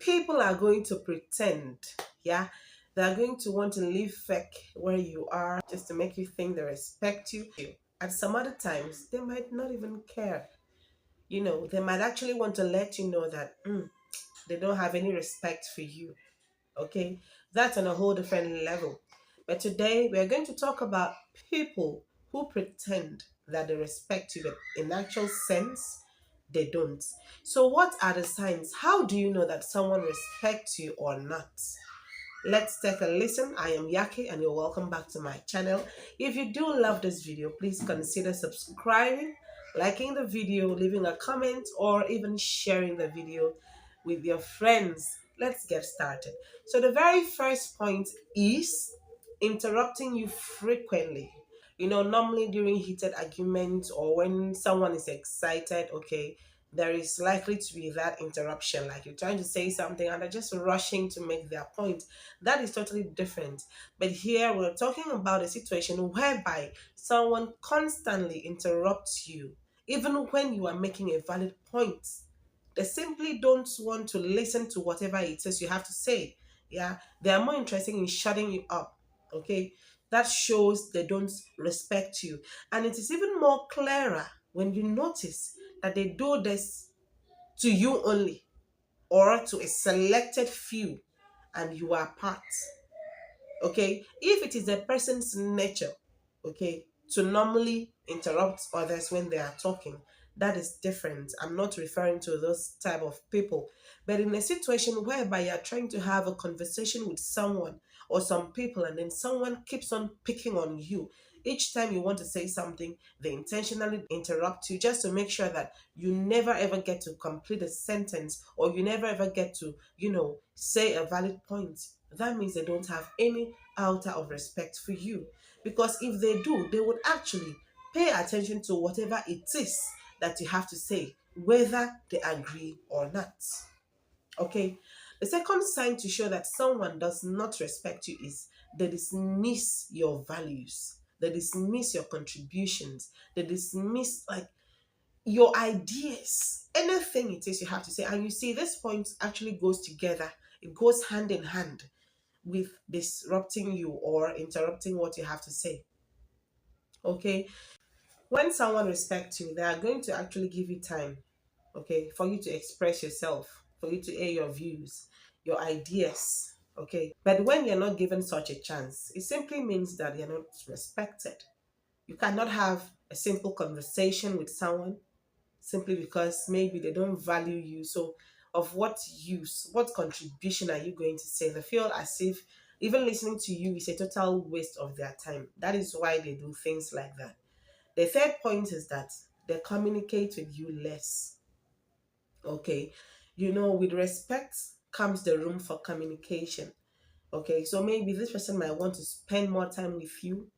People are going to pretend, yeah, they're going to want to live fake where you are just to make you think they respect you. At some other times they might not even care. They might actually want to let you know that they don't have any respect for you. Okay, that's on a whole different level. But today we're going to talk about people who pretend that they respect you, but in actual sense, they don't. So, what are the signs? How do you know that someone respects you or not? Let's take a listen. I am Yaki and you're welcome back to my channel. If you do love this video, please consider subscribing, liking the video, leaving a comment, or even sharing the video with your friends. Let's get started. So the very first point is interrupting you frequently. Normally during heated arguments or when someone is excited, okay, there is likely to be that interruption. Like you're trying to say something and they're just rushing to make their point. That is totally different. But here we're talking about a situation whereby someone constantly interrupts you, even when you are making a valid point. They simply don't want to listen to whatever it is you have to say. Yeah, they are more interested in shutting you up. Okay, that shows they don't respect you. And it is even more clearer when you notice that they do this to you only or to a selected few and you are part. Okay, if it is a person's nature, okay, to normally interrupt others when they are talking, that is different. I'm not referring to those type of people, but in a situation whereby you're trying to have a conversation with someone or some people and then someone keeps on picking on you, each time you want to say something they intentionally interrupt you just to make sure that you never ever get to complete a sentence or you never ever get to say a valid point. That means they don't have any outer of respect for you. Because if they do, they would actually pay attention to whatever it is that you have to say, whether they agree or not. Okay. The second sign to show that someone does not respect you is they dismiss your values, they dismiss your contributions, they dismiss like your ideas, anything it is you have to say. And you see, this point actually goes together, it goes hand in hand with disrupting you or interrupting what you have to say. Okay. When someone respects you, they are going to actually give you time, okay, for you to express yourself, for you to air your views, your ideas. Okay. But when you're not given such a chance, it simply means that you're not respected. You cannot have a simple conversation with someone simply because maybe they don't value you. So, of what use, what contribution are you going to say? They feel as if even listening to you is a total waste of their time. That is why they do things like that. The third point is that they communicate with you less. Okay. With respect comes the room for communication. Okay. So maybe this person might want to spend more time with you,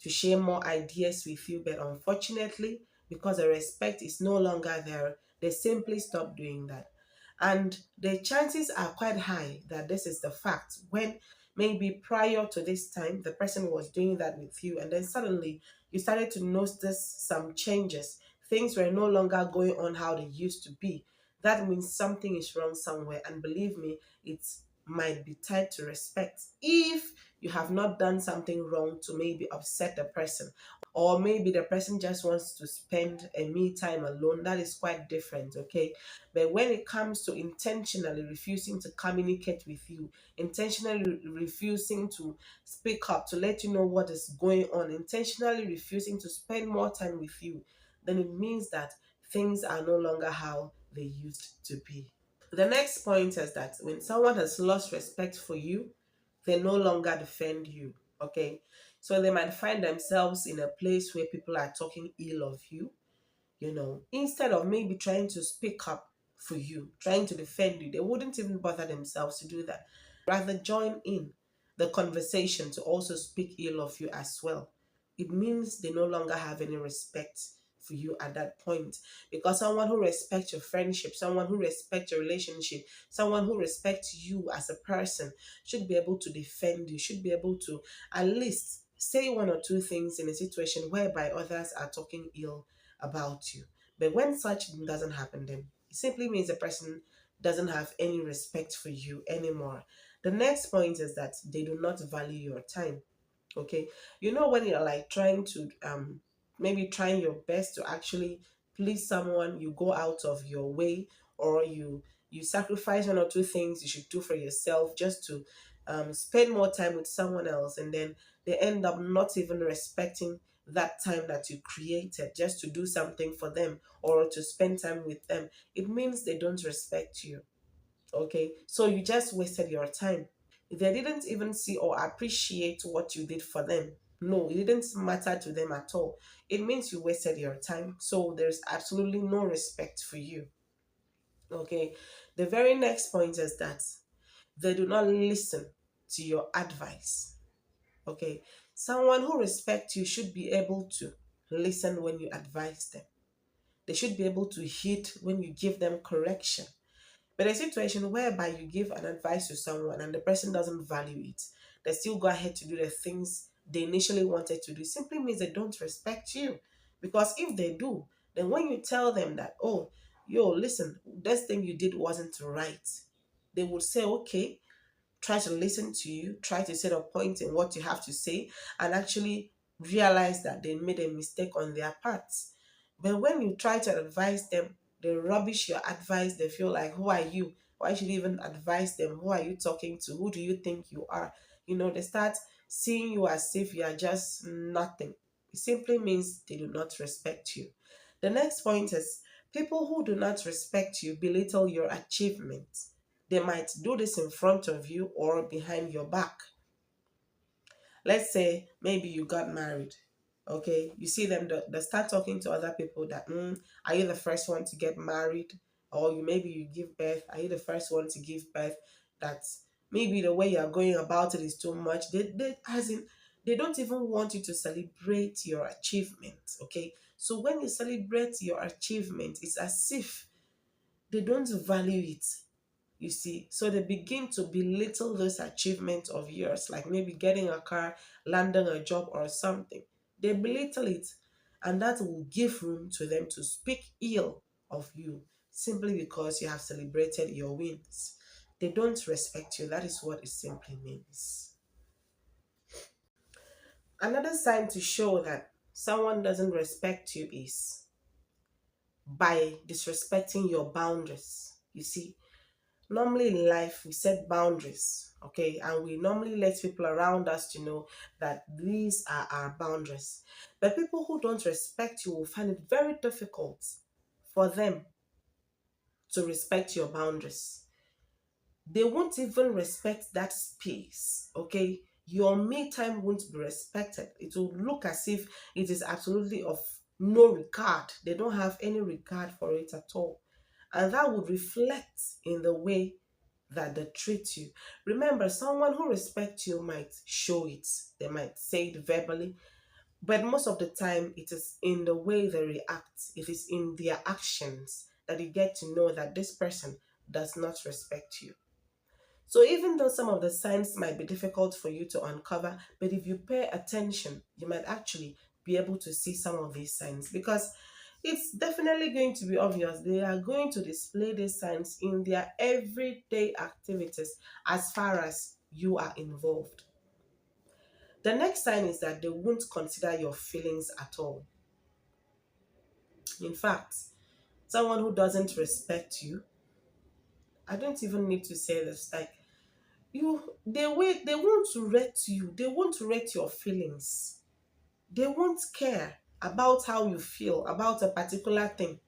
to share more ideas with you, but unfortunately, because the respect is no longer there, they simply stop doing that. And the chances are quite high that this is the fact when maybe prior to this time, the person was doing that with you, and then suddenly you started to notice some changes. Things were no longer going on how they used to be. That means something is wrong somewhere. And believe me, it might be tied to respect. If you have not done something wrong to maybe upset the person, or maybe the person just wants to spend a me time alone, that is quite different. Okay, but when it comes to intentionally refusing to communicate with you, intentionally refusing to speak up to let you know what is going on, intentionally refusing to spend more time with you, then it means that things are no longer how they used to be. The next point is that when someone has lost respect for you, they no longer defend you. Okay. So they might find themselves in a place where people are talking ill of you, instead of maybe trying to speak up for you, trying to defend you, they wouldn't even bother themselves to do that. Rather, join in the conversation to also speak ill of you as well. It means they no longer have any respect for you at that point. Because someone who respects your friendship, someone who respects your relationship, someone who respects you as a person should be able to defend you, should be able to at least say one or two things in a situation whereby others are talking ill about you. But when such doesn't happen, then it simply means the person doesn't have any respect for you anymore. The next point is that they do not value your time. Okay, you know, when you're like trying to maybe trying your best to actually please someone, you go out of your way, or you sacrifice one or two things you should do for yourself just to spend more time with someone else, and then they end up not even respecting that time that you created just to do something for them or to spend time with them. It means they don't respect you. Okay, so you just wasted your time. They didn't even see or appreciate what you did for them. No, it didn't matter to them at all. It means you wasted your time. So there's absolutely no respect for you. Okay, the very next point is that they do not listen to your advice. Okay, someone who respects you should be able to listen when you advise them. They should be able to heed when you give them correction. But a situation whereby you give an advice to someone and the person doesn't value it, they still go ahead to do the things they initially wanted to do, simply means they don't respect you. Because if they do, then when you tell them that, oh, yo, listen, this thing you did wasn't right, they would say, okay, try to listen to you, try to set a point in what you have to say, and actually realize that they made a mistake on their parts. But when you try to advise them, they rubbish your advice. They feel like, who are you? Why should you even advise them? Who are you talking to? Who do you think you are? You know, they start seeing you as if you are just nothing. It simply means they do not respect you. The next point is people who do not respect you belittle your achievements. They might do this in front of you or behind your back. Let's say maybe you got married. Okay, you see them, they start talking to other people that, are you the first one to get married? Or you maybe you give birth, are you the first one to give birth? That maybe the way you're going about it is too much. They don't even want you to celebrate your achievements. Okay, so when you celebrate your achievement, it's as if they don't value it, you see. So they begin to belittle those achievements of yours, like maybe getting a car, landing a job, or something. They belittle it, and that will give room to them to speak ill of you simply because you have celebrated your wins. They don't respect you. That is what it simply means. Another sign to show that someone doesn't respect you is by disrespecting your boundaries. You see, normally in life we set boundaries, okay, and we normally let people around us to know that these are our boundaries. But people who don't respect you will find it very difficult for them to respect your boundaries. They won't even respect that space, okay. Your me time won't be respected. It will look as if it is absolutely of no regard. They don't have any regard for it at all, and that would reflect in the way that they treat you. Remember, someone who respects you might show it, they might say it verbally, but most of the time it is in the way they react, it is in their actions that you get to know that this person does not respect you. So even though some of the signs might be difficult for you to uncover, but if you pay attention, you might actually be able to see some of these signs, because it's definitely going to be obvious. They are going to display these signs in their everyday activities as far as you are involved. The next sign is that they won't consider your feelings at all. In fact, someone who doesn't respect you, I don't even need to say this, like, they won't rate you, they won't rate your feelings, they won't care about how you feel about a particular thing.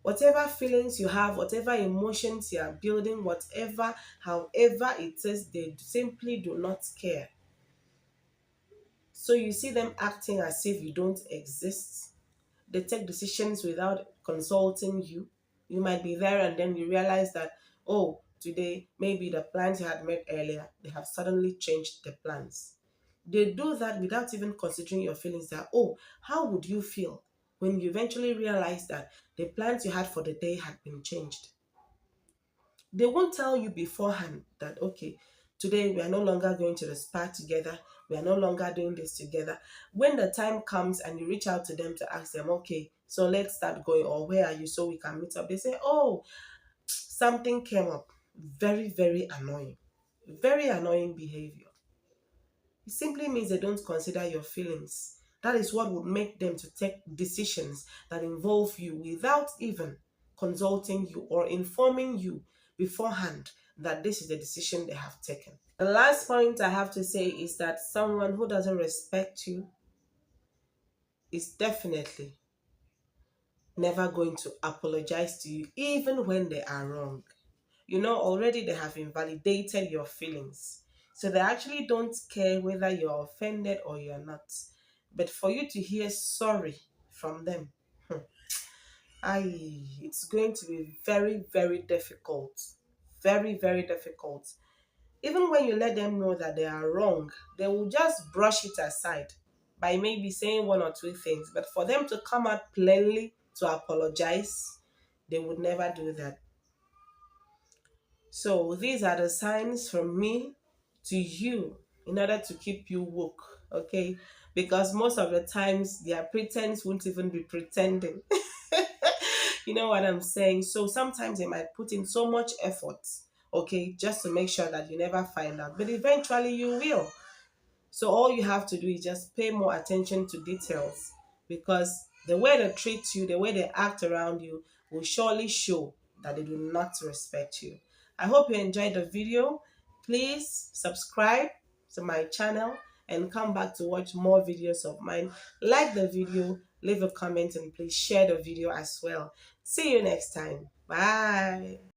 Whatever feelings you have, whatever emotions you are building, whatever, however it is, they simply do not care. So you see them acting as if you don't exist. They take decisions without consulting you. You might be there and then you realize that, oh, today maybe the plans you had made earlier, they have suddenly changed the plans. They do that without even considering your feelings, that, oh, how would you feel when you eventually realize that the plans you had for the day had been changed? They won't tell you beforehand that, okay, today we are no longer going to the spa together, we are no longer doing this together. When the time comes and you reach out to them to ask them, okay, so let's start going, or where are you so we can meet up, they say, oh, something came up, very, very annoying behavior. It simply means they don't consider your feelings. That is what would make them to take decisions that involve you without even consulting you or informing you beforehand that this is the decision they have taken. The last point I have to say is that someone who doesn't respect you is definitely never going to apologize to you, even when they are wrong. Already they have invalidated your feelings. So they actually don't care whether you're offended or you're not. But for you to hear sorry from them, it's going to be very, very difficult. Very, very difficult. Even when you let them know that they are wrong, they will just brush it aside by maybe saying one or two things. But for them to come out plainly to apologize, they would never do that. So these are the signs from me to you in order to keep you woke, okay? Because most of the times their pretense won't even be pretending. You know what I'm saying? So sometimes they might put in so much effort, okay, just to make sure that you never find out. But eventually you will. So all you have to do is just pay more attention to details, because the way they treat you, the way they act around you will surely show that they do not respect you. I hope you enjoyed the video. Please subscribe to my channel and come back to watch more videos of mine. Like the video, leave a comment, and please share the video as well. See you next time. Bye.